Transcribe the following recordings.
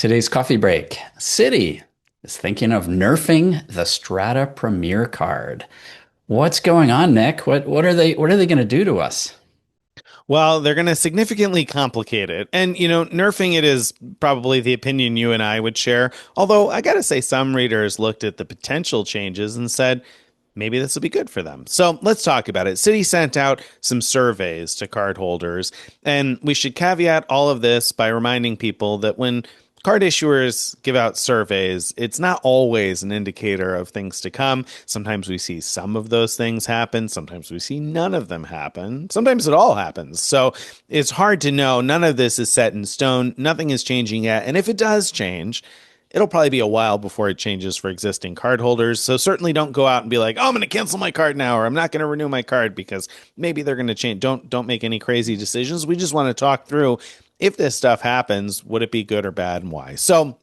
Today's coffee break. Citi is thinking of nerfing the Strata Premier Card. What's going on, Nick? What are they going to do to us? Well, they're going to significantly complicate it. And, nerfing it is probably the opinion you and I would share. Although I got to say, some readers looked at the potential changes and said, maybe this will be good for them. So let's talk about it. Citi sent out some surveys to cardholders, and we should caveat all of this by reminding people that when card issuers give out surveys, it's not always an indicator of things to come. Sometimes we see some of those things happen. Sometimes we see none of them happen. Sometimes it all happens. So it's hard to know. None of this is set in stone. Nothing is changing yet. And if it does change, it'll probably be a while before it changes for existing cardholders. So certainly don't go out and be like, "Oh, I'm going to cancel my card now," or "I'm not going to renew my card," because maybe they're going to change. Don't make any crazy decisions. We just want to talk through, if this stuff happens, would it be good or bad and why? So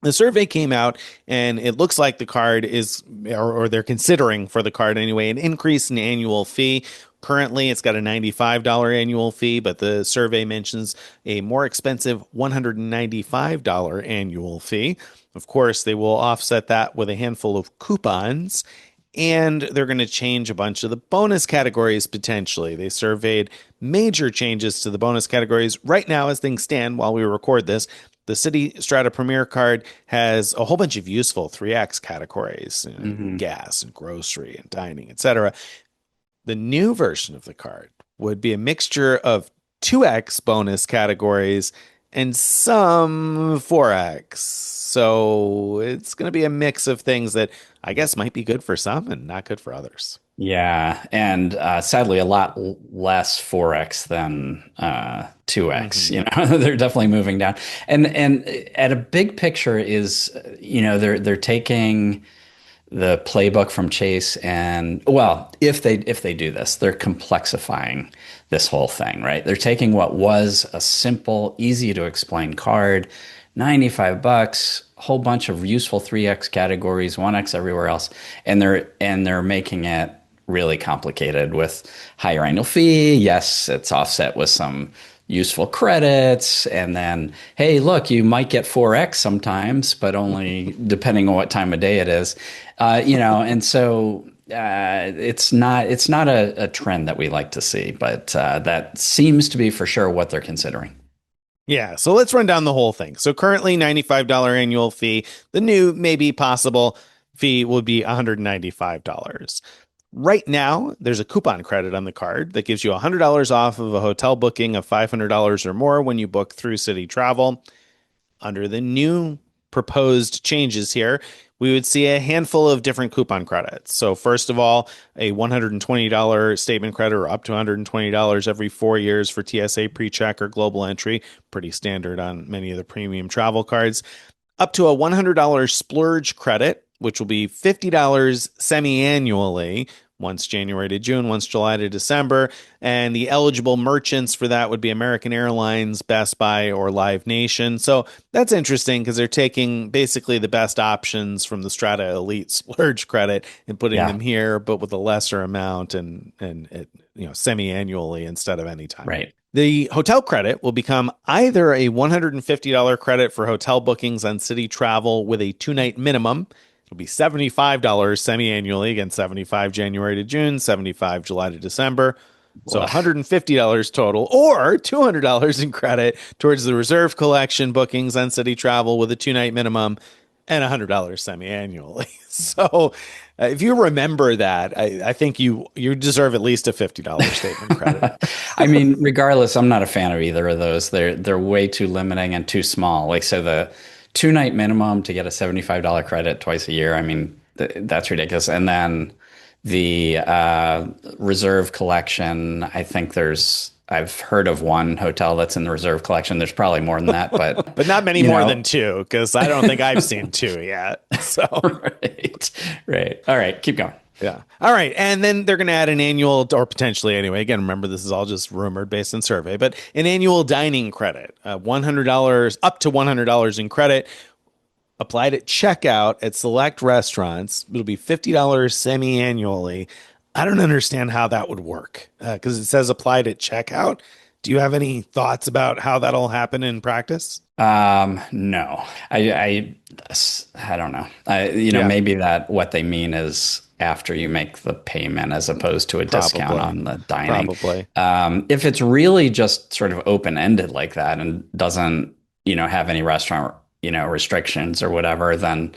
the survey came out, and it looks like the card is, or they're considering for the card anyway, an increase in annual fee. Currently, it's got a $95 annual fee, but the survey mentions a more expensive $195 annual fee. Of course, they will offset that with a handful of coupons, and they're going to change a bunch of the bonus categories potentially. They surveyed major changes to the bonus categories. Right now, as things stand while we record this, the Citi Strata Premier Card has a whole bunch of useful 3X categories, Hmm. gas and grocery and dining, etc. The new version of the card would be a mixture of 2X bonus categories and some 4X. So it's going to be a mix of things that I guess might be good for some and not good for others. Yeah, and sadly, a lot less 4x than 2x. Hmm. They're definitely moving down. And at a big picture is, they're taking the playbook from Chase and well, if they do this, they're complexifying this whole thing, right? They're taking what was a simple, easy to explain card, 95 bucks, whole bunch of useful 3x categories, 1x everywhere else, and they're making it really complicated with higher annual fee. Yes, it's offset with some useful credits. And then, hey, look, you might get 4x sometimes, but only depending on what time of day it is. And so it's not a trend that we like to see, but that seems to be for sure what they're considering. Yeah, so let's run down the whole thing. So currently $95 annual fee. The new, maybe possible fee would be $195. Right now, there's a coupon credit on the card that gives you $100 off of a hotel booking of $500 or more when you book through Citi Travel. Under the new proposed changes here, we would see a handful of different coupon credits. So, first of all, a $120 statement credit or up to $120 every 4 years for TSA PreCheck or global entry. Pretty standard on many of the premium travel cards. Up to a $100 splurge credit, which will be $50 semi annually, once January to June, once July to December. And the eligible merchants for that would be American Airlines, Best Buy, or Live Nation. So that's interesting because they're taking basically the best options from the Strata Elite Splurge credit and putting Yeah, them here, but with a lesser amount and it, semi-annually instead of anytime. right. The hotel credit will become either a $150 credit for hotel bookings on City Travel with a 2-night minimum. It'll be $75 semi-annually, again, 75 January to June, 75 July to December. So Woof. $150 total, or $200 in credit towards the reserve collection bookings on City Travel with a 2-night minimum and $100 semi-annually. So if you remember that, I think you deserve at least a $50 statement credit. I mean, regardless, I'm not a fan of either of those. They're way too limiting and too small. Like so the 2-night minimum to get a $75 credit twice a year. I mean, that's ridiculous. And then the reserve collection, I think I've heard of one hotel that's in the reserve collection. There's probably more than that, but But not many you more know, than two, because I don't think I've seen two yet. So, right, right. All right, keep going. yeah. All right. And then they're going to add an annual, or potentially anyway. Again, remember, this is all just rumored based on survey, but an annual dining credit, $100, up to $100 in credit, applied at checkout at select restaurants. It'll be $50 semi annually. I don't understand how that would work because it says applied at checkout. Do you have any thoughts about how that'll happen in practice? No, I, I don't know. Yeah, maybe that what they mean is after you make the payment as opposed to a discount probably. on the dining. Probably. If it's really just sort of open-ended like that and doesn't, have any restaurant, restrictions or whatever, then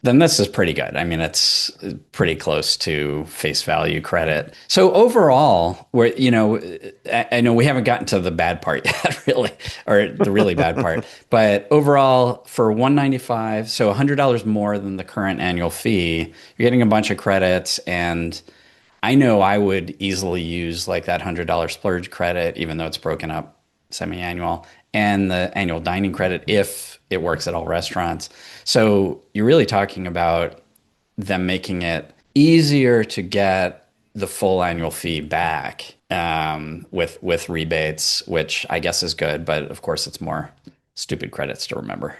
this is pretty good. I mean, it's pretty close to face value credit. So overall, I know we haven't gotten to the bad part yet, really, or the really bad part. But overall, for 195, so $100 more than the current annual fee, you're getting a bunch of credits, and I know I would easily use like that $100 splurge credit, even though it's broken up semi-annual, and the annual dining credit if it works at all restaurants. So you're really talking about them making it easier to get the full annual fee back with rebates, which I guess is good, but of course it's more stupid credits to remember.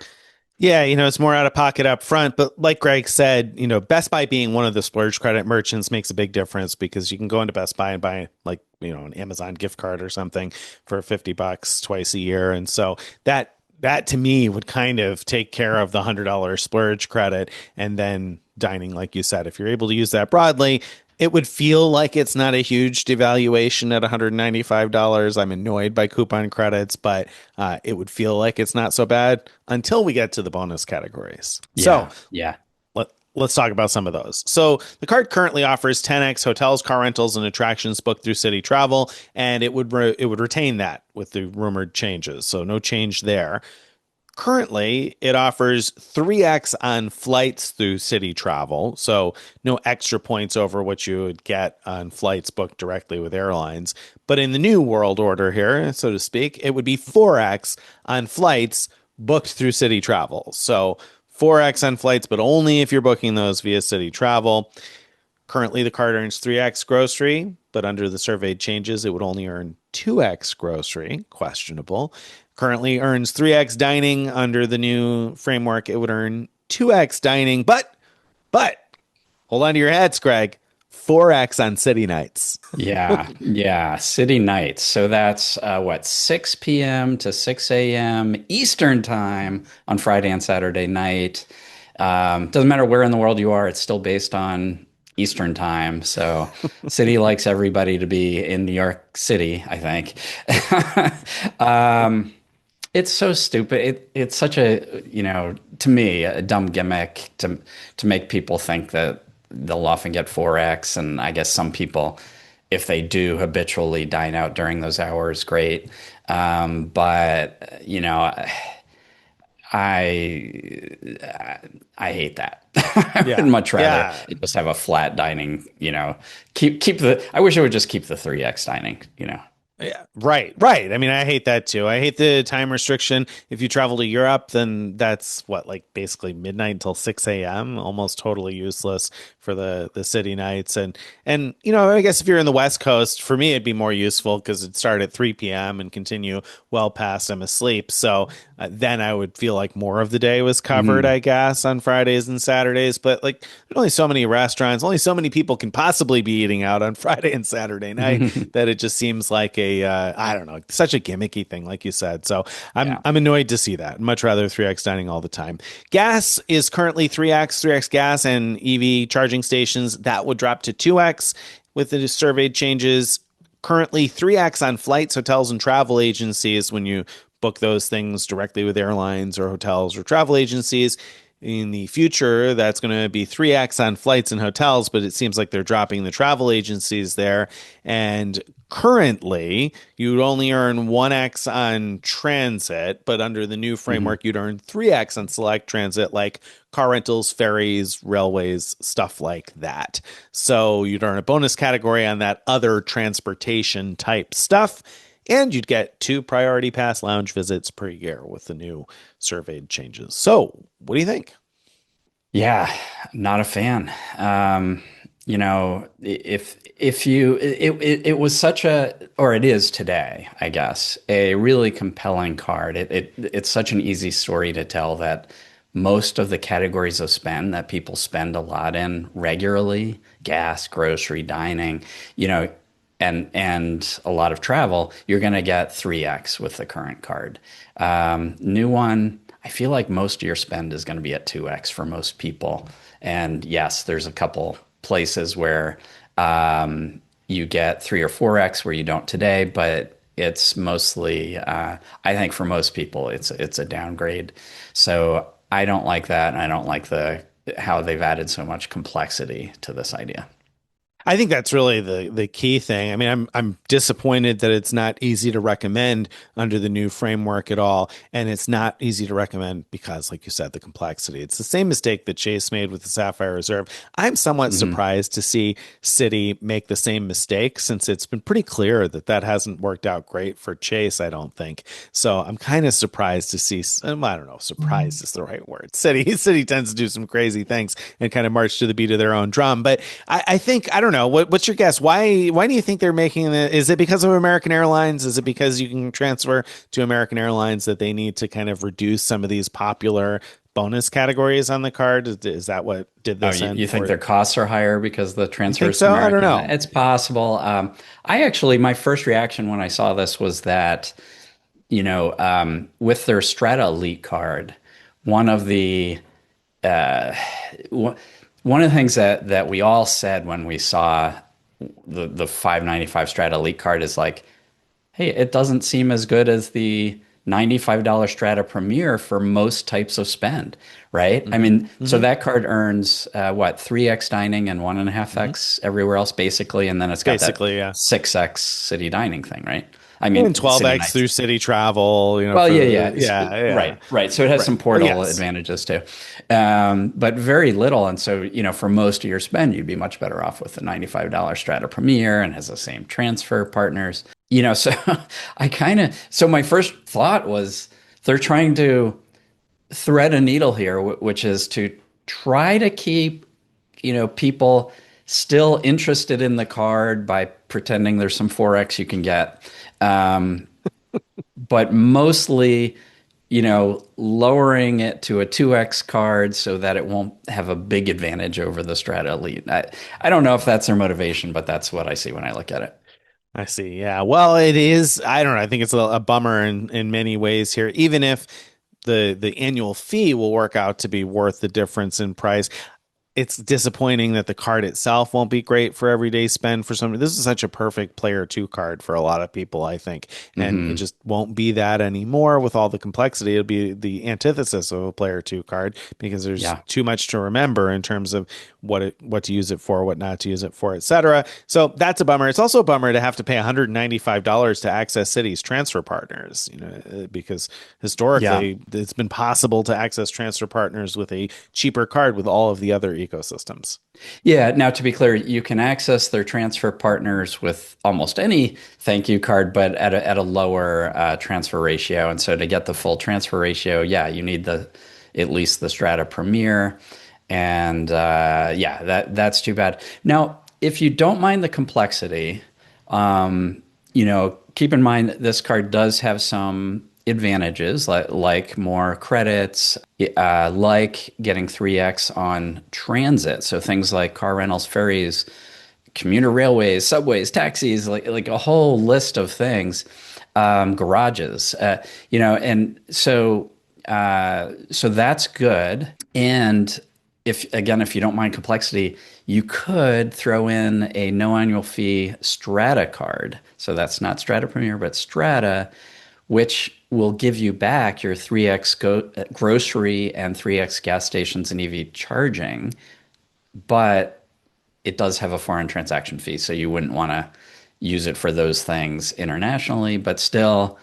Yeah, it's more out of pocket up front. But like Greg said, Best Buy being one of the splurge credit merchants makes a big difference because you can go into Best Buy and buy like, an Amazon gift card or something for $50 twice a year. And so that to me would kind of take care of the $100 splurge credit. And then dining, like you said, if you're able to use that broadly, it would feel like it's not a huge devaluation at $195. I'm annoyed by coupon credits, but it would feel like it's not so bad until we get to the bonus categories. So Yeah, yeah. let's talk about some of those. So the card currently offers 10x hotels, car rentals, and attractions booked through City Travel, and it would retain that with the rumored changes. So no change there. Currently, it offers 3x on flights through City Travel, so no extra points over what you would get on flights booked directly with airlines. But in the new world order here, so to speak, it would be 4x on flights booked through City Travel. So 4x on flights, but only if you're booking those via City Travel. Currently, the card earns 3x grocery, but under the surveyed changes, it would only earn 2x grocery, questionable. Currently earns 3x dining. Under the new framework, it would earn 2x dining, but hold on to your hats, Greg. 4x on city nights. Yeah, yeah, city nights. So that's 6 p.m. to 6 a.m. Eastern time on Friday and Saturday night. Doesn't matter where in the world you are, it's still based on Eastern time. So city likes everybody to be in New York City, I think. It's so stupid. It's such a, to me, a dumb gimmick to make people think that they'll often get 4x. And I guess some people, if they do habitually dine out during those hours, great. But I hate that. I would Yeah. much rather Yeah. just have a flat dining, keep the, I wish it would just keep the 3x dining. Yeah, right, right. I mean, I hate that too. I hate the time restriction. If you travel to Europe, then that's what, like basically midnight until 6 a.m., almost totally useless for the city nights. And I guess if you're in the West Coast, for me it'd be more useful because it'd start at 3 p.m. and continue well past I'm asleep. So then I would feel like more of the day was covered, Mhm. I guess, on Fridays and Saturdays. But like there's only so many restaurants, only so many people can possibly be eating out on Friday and Saturday night that it just seems like a I don't know, such a gimmicky thing, like you said. So I'm Yeah. I'm annoyed to see that. Much rather 3x dining all the time. Gas is currently 3x gas, and EV charging stations that would drop to 2x with the surveyed changes. Currently 3x on flights, hotels, and travel agencies when you book those things directly with airlines or hotels or travel agencies. In the future, that's going to be 3x on flights and hotels, but it seems like they're dropping the travel agencies there. And currently, you'd only earn 1x on transit, but under the new Mhm. framework, you'd earn 3x on select transit, like car rentals, ferries, railways, stuff like that. So you'd earn a bonus category on that other transportation type stuff. And you'd get 2 priority pass lounge visits per year with the new surveyed changes. So, what do you think? Yeah, not a fan. If it was such a, or it is today, I guess, a really compelling card. It's such an easy story to tell that most of the categories of spend that people spend a lot in regularly, gas, grocery, dining, you know, and a lot of travel, you're going to get 3x with the current card. New one, I feel like most of your spend is going to be at 2x for most people. And yes, there's a couple places where you get 3 or 4x where you don't today, but it's mostly, I think for most people, it's a downgrade. So I don't like that, and I don't like the how they've added so much complexity to this idea. I think that's really the key thing. I mean, I'm disappointed that it's not easy to recommend under the new framework at all, and it's not easy to recommend because, like you said, the complexity. It's the same mistake that Chase made with the Sapphire Reserve. I'm somewhat Hmm. surprised to see Citi make the same mistake since it's been pretty clear that that hasn't worked out great for Chase, I don't think. So I'm kind of surprised to see. I don't know, surprised is the right word. Citi tends to do some crazy things and kind of march to the beat of their own drum, but I think I don't know. What's your guess? Why do you think they're making it? Is it because of American Airlines? Is it because you can transfer to American Airlines that they need to kind of reduce some of these popular bonus categories on the card? Is that what did Oh, this end you think for their you? costs are higher because the You think transfers to so? I don't American? know. It's possible. I actually, my first reaction when I saw this was that, with their Strata Elite card, one of the uh, one one of the things that we all said when we saw the 595 Strata Elite card is like, hey, it doesn't seem as good as the $95 Strata Premier for most types of spend, right? I Hmm. mean, so Hmm. that card earns what, 3x dining and Hmm. 1.5x everywhere else, basically. And then it's got that Basically, yeah. 6x city dining thing, right? I And mean, city 12x nights. through city travel, Well, for yeah, the, yeah. yeah. Right, right. So it has Right. some portal Yes. advantages too, but very little. And so, for most of your spend, you'd be much better off with the $95 Strata Premier and has the same transfer partners. So so my first thought was they're trying to thread a needle here, which is to try to keep, people still interested in the card by pretending there's some 4x you can get. Um, but mostly, lowering it to a 2x card so that it won't have a big advantage over the Strata Elite. I don't know if that's their motivation, but that's what I see when I look at it. I see. Yeah. Well, it is. I don't know. I think it's a bummer in many ways here, even if the annual fee will work out to be worth the difference in price. It's disappointing that the card itself won't be great for everyday spend for somebody. This is such a perfect player two card for a lot of people, I think. And it Hmm. just won't be that anymore with all the complexity. It'll be the antithesis of a player two card because there's Yeah. too much to remember in terms of what to use it for, what not to use it for, etc. So that's a bummer. It's also a bummer to have to pay $195 to access City's transfer partners, because Yeah. historically it's been possible to access transfer partners with a cheaper card with all of the other ecosystems. Yeah. Now, to be clear, you can access their transfer partners with almost any thank you card, but at a lower transfer ratio. And so to get the full transfer ratio, yeah, you need at least the Strata Premier. And yeah, that's too bad. Now, if you don't mind the complexity, keep in mind that this card does have some advantages like more credits, like getting 3x on transit. So things like car rentals, ferries, commuter railways, subways, taxis, like a whole list of things, garages, and so that's good. And if you don't mind complexity, you could throw in a no annual fee Strata card. So that's not Strata Premier, but Strata, which will give you back your 3x grocery and 3x gas stations and EV charging, but it does have a foreign transaction fee, so you wouldn't want to use it for those things internationally, but still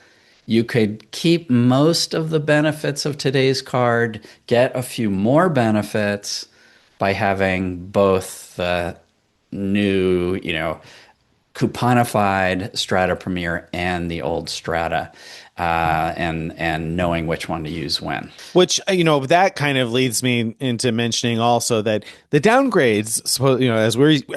you could keep most of the benefits of today's card, get a few more benefits by having both the new, couponified Strata Premier and the old Strata, and knowing which one to use when. Which, that kind of leads me into mentioning also that the downgrades,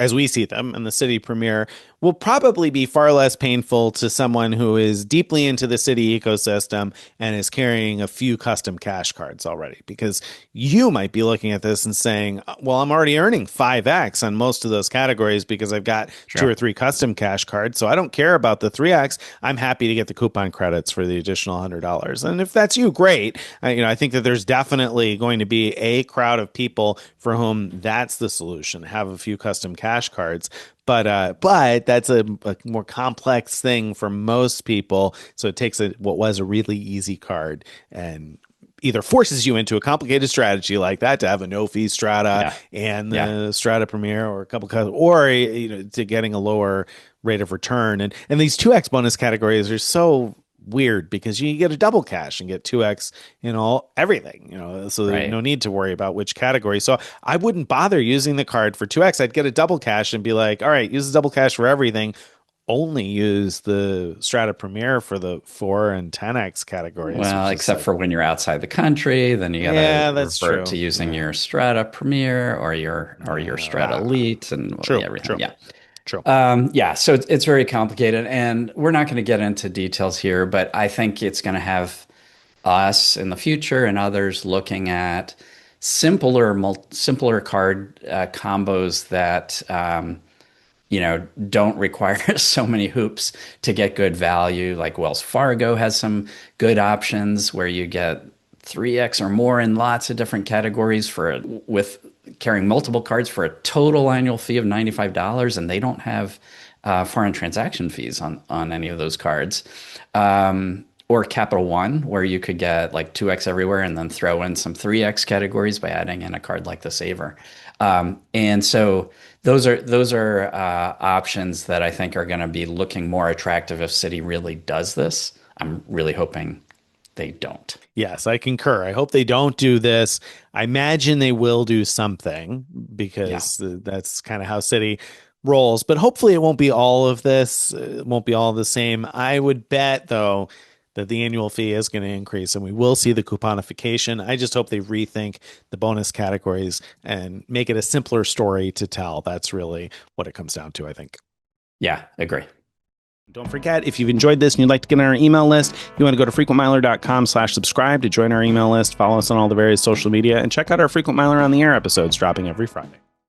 as we see them in the City Premier, will probably be far less painful to someone who is deeply into the Citi ecosystem and is carrying a few custom cash cards already. Because you might be looking at this and saying, well, I'm already earning 5x on most of those categories because I've got two or Sure. three custom cash cards. So I don't care about the 3x. I'm happy to get the coupon credits for the additional $100. And if that's you, great. I think that there's definitely going to be a crowd of people for whom that's the solution. Have a few custom cash cards. But that's a more complex thing for most people. So it takes what was a really easy card and either forces you into a complicated strategy like that to have a no fee strata Yeah. and Yeah. the strata premier or a couple or to getting a lower rate of return. And these 2x bonus categories are so weird because you get a double cash and get 2x in all everything, so there's no Right. need to worry about which category. So I wouldn't bother using the card for 2x. I'd get a double cash and be like, all right, use the double cash for everything. Only use the Strata Premier for the 4 and 10x categories, Well, which is except like, for when you're outside the country, then you gotta yeah, that's revert to true. using Yeah. your Strata Premier or your Strata Yeah. Elite and True, everything. true, Yeah. true. Yeah, so it's very complicated, and we're not going to get into details here, but I think it's going to have us in the future and others looking at simpler card combos that don't require so many hoops to get good value. Like Wells Fargo has some good options where you get 3x or more in lots of different categories with carrying multiple cards for a total annual fee of $95, and they don't have foreign transaction fees on any of those cards. Or Capital One, where you could get like 2x everywhere and then throw in some 3x categories by adding in a card like the Saver. And so those are options that I think are going to be looking more attractive if Citi really does this. I'm really hoping they don't. Yes, I concur. I hope they don't do this. I imagine they will do something Yeah. because that's kind of how City rolls. But hopefully, it won't be all of this. It won't be all the same. I would bet, though, that the annual fee is going to increase and we will see the couponification. I just hope they rethink the bonus categories and make it a simpler story to tell. That's really what it comes down to, I think. Yeah, agree. Don't forget, if you've enjoyed this and you'd like to get on our email list, you want to go to frequentmiler.com/subscribe to join our email list, follow us on all the various social media, and check out our Frequent Miler on the Air episodes dropping every Friday.